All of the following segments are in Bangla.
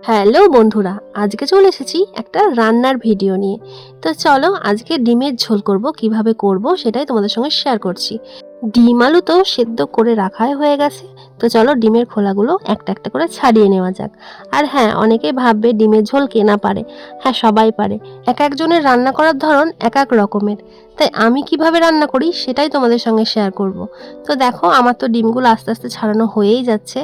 হ্যালো বন্ধুরা, আজকে চলে এসেছি একটা রান্নার ভিডিও নিয়ে। তো চলো আজকে ডিমের ঝোল করব, কিভাবে করব সেটাই তোমাদের সঙ্গে শেয়ার করছি। ডিম আলু তো সেদ্ধ করে রাখাই হয়ে গেছে। তো চলো ডিমের খোলাগুলো একটা একটা করে ছাড়িয়ে নেওয়া যাক। আর হ্যাঁ, অনেকেই ভাববে ডিমের ঝোল কে না পারে। হ্যাঁ, সবাই পারে। এক একজনের রান্না করার ধরন এক এক রকমের। তাই আমি কিভাবে রান্না করি সেটাই তোমাদের সঙ্গে শেয়ার করব। তো দেখো, আমার তো ডিমগুলো আস্তে আস্তে ছাড়ানো হয়েই যাচ্ছে।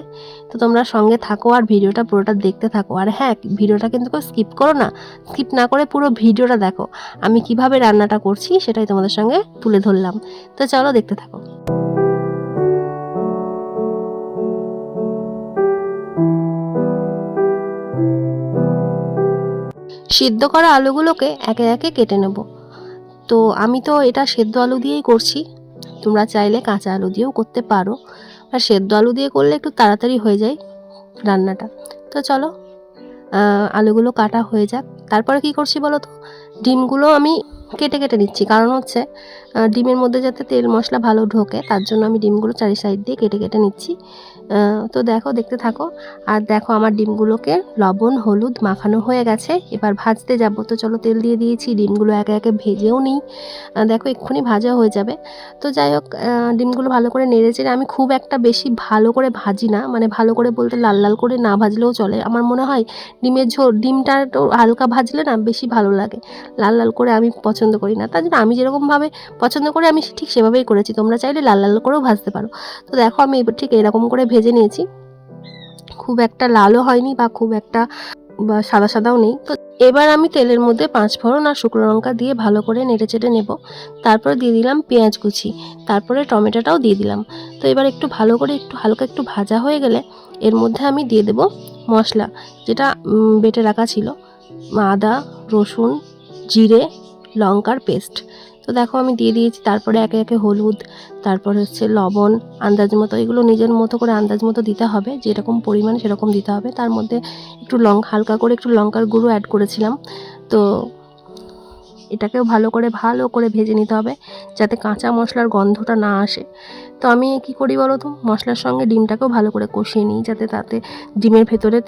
তো তোমরা সঙ্গে থাকো আর ভিডিওটা পুরোটা দেখতে থাকো। আর হ্যাঁ, ভিডিওটা কিন্তু কেউ স্কিপ করো না, স্কিপ না করে পুরো ভিডিওটা দেখো। আমি কিভাবে রান্নাটা করছি সেটাই তোমাদের সঙ্গে তুলে ধরলাম। তো চলো দেখতে থাকো। সিদ্ধ করা আলুগুলোকে একে একে কেটে নেব। তো আমি তো এটা সেদ্ধ আলু দিয়েই করছি, তোমরা চাইলে কাঁচা আলু দিয়েও করতে পারো। আর সেদ্ধ আলু দিয়ে করলে একটু তাড়াতাড়ি হয়ে যায় রান্নাটা। তো চলো আলুগুলো কাটা হয়ে যাক। তারপরে কি করছি বলো তো, ডিমগুলো আমি কেটে কেটে নিচ্ছি, কারণ হচ্ছে ডিমের মধ্যে যাতে তেল মশলা ভালো ঢোকে, তার জন্য আমি ডিমগুলো চারি সাইড দিয়ে কেটে কেটে নিচ্ছি। তো দেখো, দেখতে থাকো। আর দেখো, আমার ডিমগুলোকে লবণ হলুদ মাখানো হয়ে গেছে, এবার ভাজতে যাব। তো চলো, তেল দিয়ে দিয়েছি, ডিমগুলো একে একে ভেজেও নিই। দেখো এক্ষুনি ভাজা হয়ে যাবে। তো যাই হোক, ডিমগুলো ভালো করে নেড়ে চেড়ে, আমি খুব একটা বেশি ভালো করে ভাজি না, মানে ভালো করে বলতে লাল লাল করে না ভাজলেও চলে। আমার মনে হয় ডিমের ঝোল, ডিমটা একটু হালকা ভাজলে না বেশি ভালো লাগে। লাল লাল করে আমি পছন্দ করি না, তার জন্য আমি যেরকমভাবে পছন্দ করি আমি ঠিক সেভাবেই করেছি। তোমরা চাইলে লাল লাল করেও ভাজতে পারো। তো দেখো, আমি এবার ঠিক এরকম করে ভেজে নিয়েছি। খুব একটা লালও হয়নি বা খুব একটা সাদা সাদাও নেই। তো এবার আমি তেলের মধ্যে 5 ফোড়ন আর শুকনো লঙ্কা দিয়ে ভালো করে নেড়ে চেড়ে নেব। তারপর দিয়ে দিলাম পেঁয়াজ কুচি, তারপরে টমেটোটাও দিয়ে দিলাম। তো এবার একটু ভালো করে একটু হালকা একটু ভাজা হয়ে গেলে এর মধ্যে আমি দিয়ে দেব মশলা, যেটা বেটে রাখা ছিল, আদা রসুন জিরে লঙ্কার পেস্ট। তো দেখো আমি দিয়ে দিয়েছি। তারপরে একে একে হলুদ, তারপরে হচ্ছে লবণ আন্দাজ মতো, এগুলো নিজের মতো করে আন্দাজ মতো দিতে হবে, যেরকম পরিমাণ সেরকম দিতে হবে। তার মধ্যে একটু হালকা করে একটু লঙ্কার গুঁড়ো অ্যাড করেছিলাম। তো এটাকেও ভালো করে ভেজে নিতে হবে, যাতে কাঁচা মশলার গন্ধটা না আসে। তো আমি কি করি বলো তো, মশলার সঙ্গে ডিমটাকেও ভালো করে কষিয়ে নিই, যাতে তাতে ডিমের ভেতরে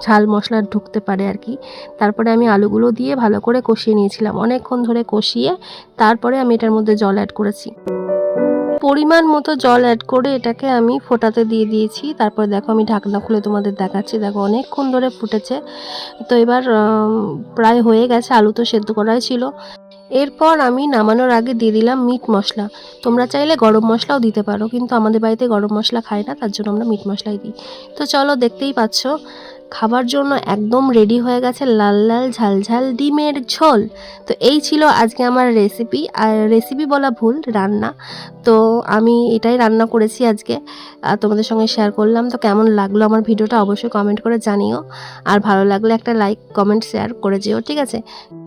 ঝাল মশলা ঢুকতে পারে আর কি। তারপরে আমি আলুগুলো দিয়ে ভালো করে কষিয়ে নিয়েছিলাম, অনেকক্ষণ ধরে কষিয়ে তারপরে আমি এটার মধ্যে জল অ্যাড করেছি। পরিমাণ মতো জল অ্যাড করে এটাকে আমি ফোটাতে দিয়ে দিয়েছি। তারপর দেখো, আমি ঢাকনা খুলে তোমাদের দেখাচ্ছি। দেখো অনেকক্ষণ ধরে ফুটেছে। তো এবার প্রায় হয়ে গেছে, আলু তো সেদ্ধ করাই ছিল। এরপর আমি নামানোর আগে দিয়ে দিলাম মিট মশলা। তোমরা চাইলে গরম মশলাও দিতে পারো, কিন্তু আমাদের বাড়িতে গরম মশলা খায় না, তার জন্য আমরা মিট মশলাই দিই। তো চলো, দেখতেই পাচ্ছ খাবার জন্য একদম রেডি হয়ে গেছে লাল লাল ঝাল ঝাল ডিমের ঝোল। তো এই ছিল আজকে আমার রেসিপি, আর রেসিপি বলা ভুল, রান্না। তো আমি এটাই রান্না করেছি আজকে, তোমাদের সঙ্গে শেয়ার করলাম। তো কেমন লাগলো আমার ভিডিওটা অবশ্যই কমেন্ট করে জানিও। আর ভালো লাগলে একটা লাইক কমেন্ট শেয়ার করে যেও, ঠিক আছে?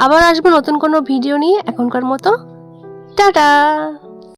আবার আসবো নতুন কোনো ভিডিও নিয়ে। এখনকার মতো টাটা।